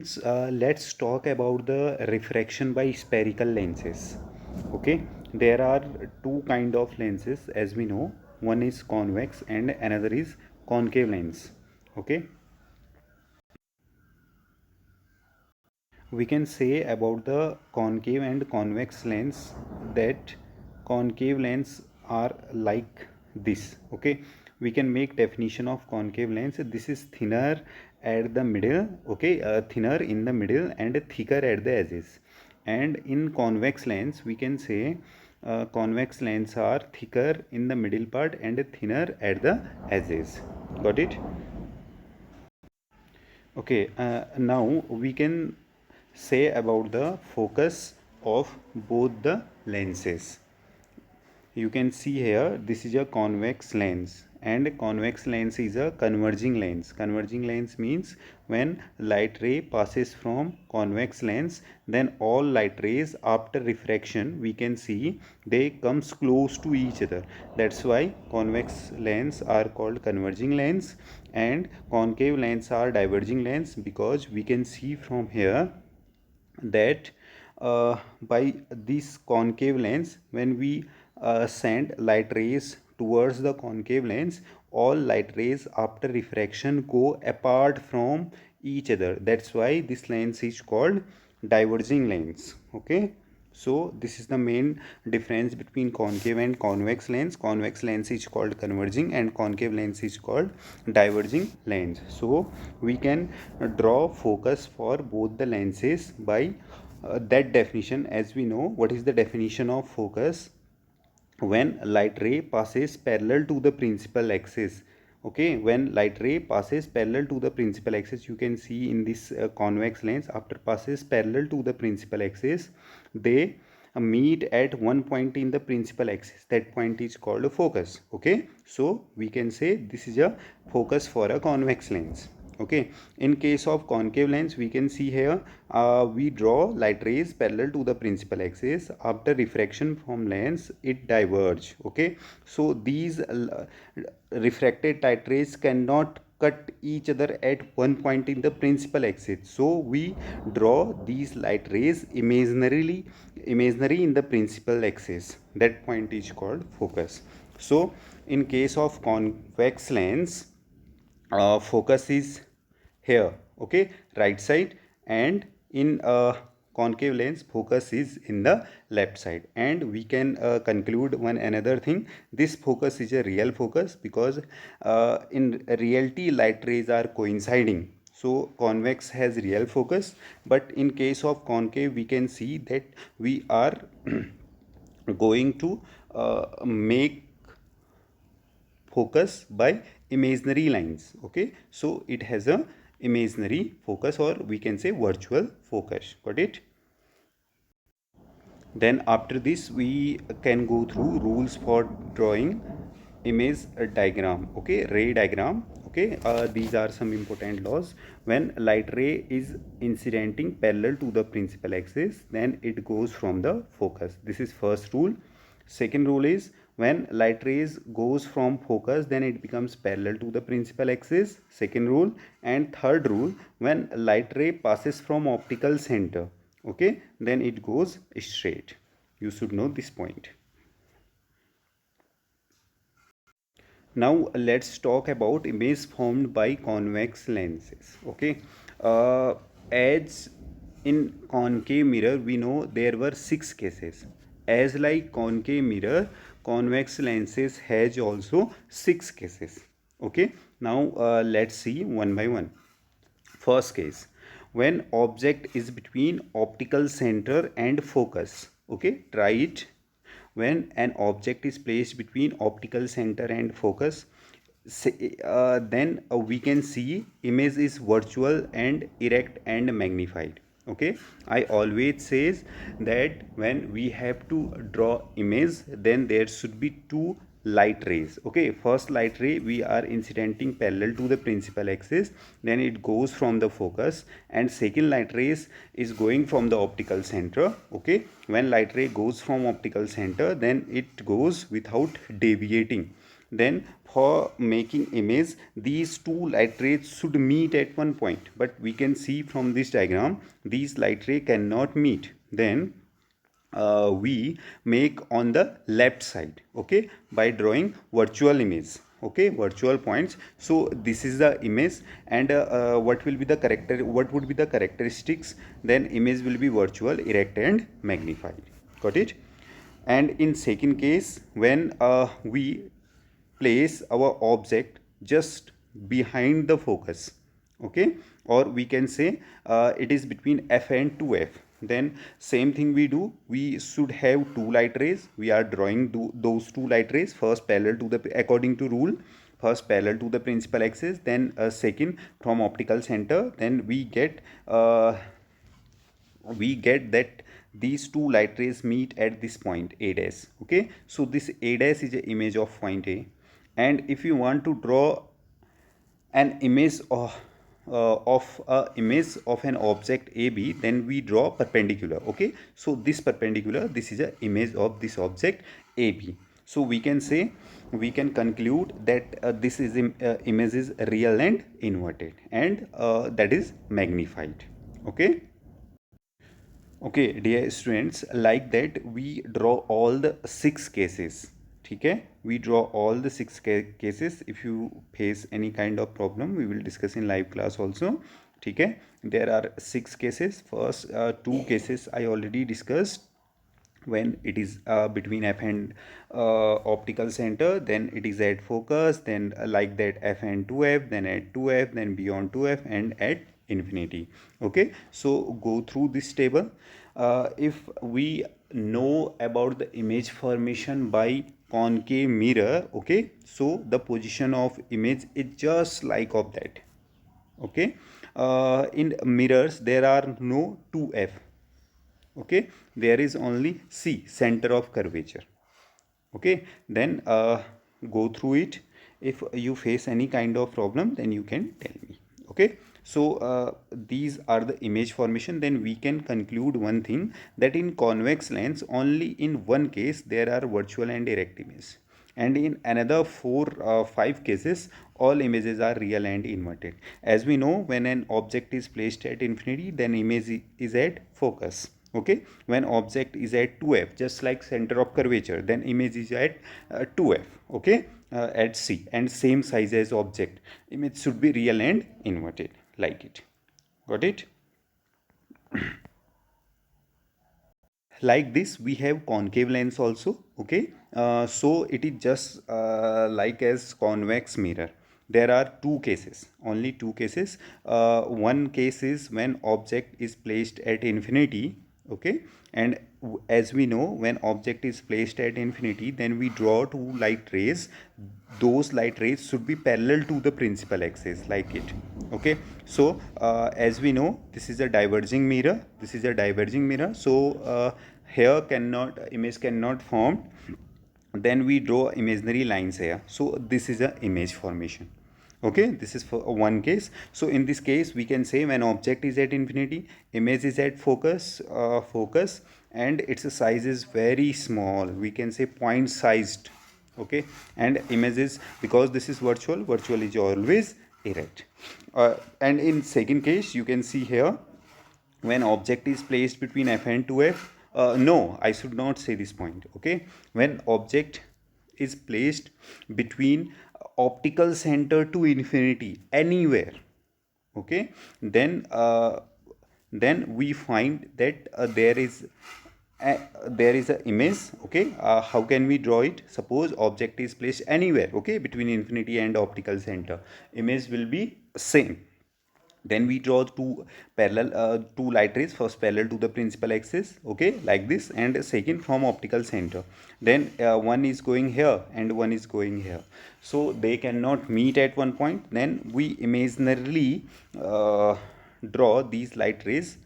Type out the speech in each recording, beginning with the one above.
Let's talk about the refraction by spherical lenses. Okay, there are two kind of lenses as we know. One is convex and another is concave lens. Okay, we can say about the concave and convex lens that concave lens are like this. Okay, we can make definition of concave lens. This is thinner at the middle. Okay, thinner in the middle and thicker at the edges. And in convex lens we can say convex lens are thicker in the middle part and thinner at the edges. Got it? Okay, now we can say about the focus of both the lenses. You can see here this is a convex lens and convex lens is a converging lens. Converging lens means when light ray passes from convex lens, then all light rays after refraction we can see they comes close to each other. That's why convex lens are called converging lens and concave lens are diverging lens, because we can see from here that by this concave lens, when we send light rays towards the concave lens, all light rays after refraction go apart from each other. That's why this lens is called diverging lens. Okay, so this is the main difference between concave and convex lens. Convex lens is called converging and concave lens is called diverging lens. So we can draw focus for both the lenses by that definition. As we know, what is the definition of focus? When light ray passes parallel to the principal axis. Okay, when light ray passes parallel to the principal axis, you can see in this convex lens, after passes parallel to the principal axis, they meet at one point in the principal axis. That point is called a focus. Okay, so we can say this is a focus for a convex lens. Okay, in case of concave lens we can see here we draw light rays parallel to the principal axis. After refraction from lens it diverge. Okay, so these refracted light rays cannot cut each other at one point in the principal axis, so we draw these light rays imaginary in the principal axis. That point is called focus. So in case of convex lens, focus is here. Okay, right side, and in concave lens focus is in the left side. And we can conclude one another thing: this focus is a real focus, because in reality light rays are coinciding, so convex has real focus. But in case of concave we can see that we are going to make focus by imaginary lines. Okay, so it has a imaginary focus, or we can say virtual focus. Got it? Then after this we can go through rules for drawing image diagram. Okay, ray diagram. Okay, these are some important laws. When light ray is incidenting parallel to the principal axis, then it goes from the focus. This is first rule. Second rule is when light rays goes from focus, then it becomes parallel to the principal axis. Second rule. And third rule, when light ray passes from optical center, okay, then it goes straight. You should know this point. Now let's talk about image formed by convex lenses. Okay, as in concave mirror we know there were 6 cases. As like concave mirror, convex lenses has also 6 cases. Okay, now let's see one by one. First case, when object is between optical center and focus. Okay, try it. When an object is placed between optical center and focus, then we can see image is virtual and erect and magnified. Okay, I always says that when we have to draw image, then there should be two light rays. Okay, first light ray we are incidenting parallel to the principal axis, then it goes from the focus, and second light rays is going from the optical center. Okay, when light ray goes from optical center, then it goes without deviating. then for making image these two light rays should meet at one point, but we can see from this diagram these light ray cannot meet. Then we make on the left side, okay, by drawing virtual image, okay, virtual points. So this is the image, and what would be the characteristics? Then image will be virtual, erect and magnified. Got it? And in second case, when we place our object just behind the focus, okay, or we can say it is between f and 2f, then same thing we do. We should have two light rays. We are drawing those two light rays first parallel to the, according to rule, first parallel to the principal axis, then second from optical center. Then we get that these two light rays meet at this point a dash, okay. So this a dash is an image of point A, and if you want to draw an image of a image of an object AB, then we draw perpendicular, okay. So this perpendicular, this is an image of this object AB. So we can say, we can conclude that this is image is real and inverted, and that is magnified, okay. Okay, dear students, like that we draw all the 6 cases. ठीक है, we draw all the 6 cases. If you face any kind of problem, we will discuss in live class also. ठीक है, there are 6 cases. First 2 cases I already discussed, when it is between f and optical center, then it is at focus, then like that f and 2f, then at 2f, then beyond 2f, and at infinity. Okay, so go through this table. If we know about the image formation by concave mirror, okay, so the position of image is just like of that, okay. In mirrors there are no 2f, okay, there is only C, center of curvature, okay. Then go through it. If you face any kind of problem, then you can tell me, okay. So these are the image formation. Then we can conclude one thing, that in convex lens only in one case there are virtual and erect image, and in another 5 cases all images are real and inverted. As we know, when an object is placed at infinity, then image is at focus, okay. When object is at 2f, just like center of curvature, then image is at 2f, okay, at C, and same size as object, image should be real and inverted, like it. Got it? Like this we have concave lens also, okay. So it is just like as convex mirror. There are 2 cases, only 2 cases. One case is when object is placed at infinity, okay, and as we know, when object is placed at infinity, then we draw 2 light rays. Those light rays should be parallel to the principal axis, like it, okay. So as we know, this is a diverging mirror, this is a diverging mirror. So here image cannot form, then we draw imaginary lines here. So this is a image formation, okay. This is for one case. So in this case we can say, when object is at infinity, image is at focus, and its size is very small, we can say point sized, okay. And image is, because this is virtual is always erect. And in second case, you can see here, when object is placed between f and 2f, no, I should not say this point, okay. When object is placed between optical center to infinity, anywhere, okay, then we find that there is an image, okay. How can we draw it? Suppose object is placed anywhere, okay, between infinity and optical center, image will be same. Then we draw two light rays, first parallel to the principal axis, okay, like this, and second from optical center. Then one is going here and one is going here, so they cannot meet at one point. Then we imaginarily draw these light rays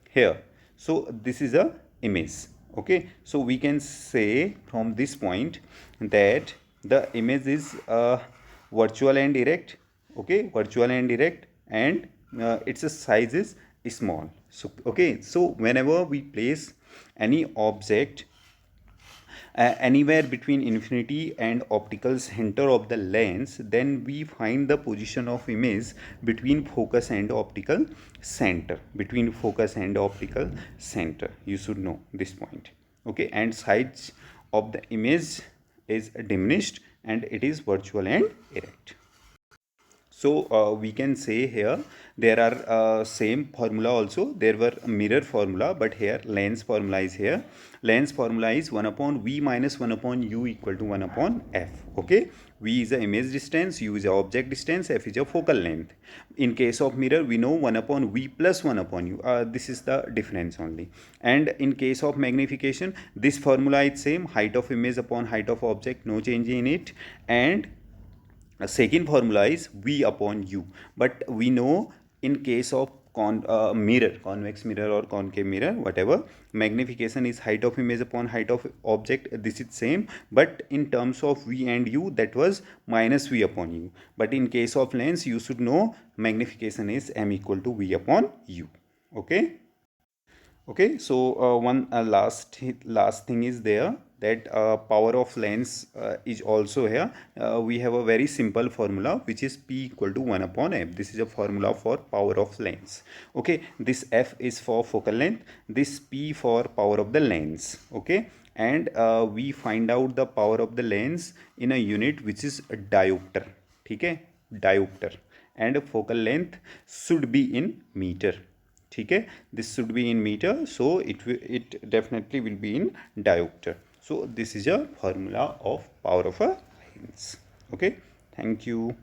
here. So this is a image, okay. So we can say from this point that the image is virtual and erect, okay, virtual and erect, and its size is small. So okay, so whenever we place any object anywhere between infinity and optical center of the lens, then we find the position of image between focus and optical center. Between focus and optical center, you should know this point. Okay, and size of the image is diminished and it is virtual and erect. So we can say here there are same formula also. There were mirror formula, but here lens formula is here. Lens formula is 1 upon v minus 1 upon u equal to 1 upon f. Okay, v is the image distance, u is the object distance, f is a focal length. In case of mirror, we know 1 upon v plus 1 upon u. This is the difference only. And in case of magnification, this formula is same, height of image upon height of object, no change in it. And a second formula is v upon u, but we know in case of mirror, convex mirror or concave mirror, whatever, magnification is height of image upon height of object. This is same, but in terms of v and u, that was minus v upon u. But in case of lens, you should know magnification is m equal to v upon u. Okay. Okay, so one last thing is there, that power of lens is also here. We have a very simple formula, which is p equal to 1 upon f. This is a formula for power of lens. Okay, this f is for focal length, this p for power of the lens. Okay, and we find out the power of the lens in a unit which is a diopter. Okay, diopter, and focal length should be in meter. Okay, this should be in meter, so it definitely will be in diopter. So this is a formula of power of a lens. Okay, thank you.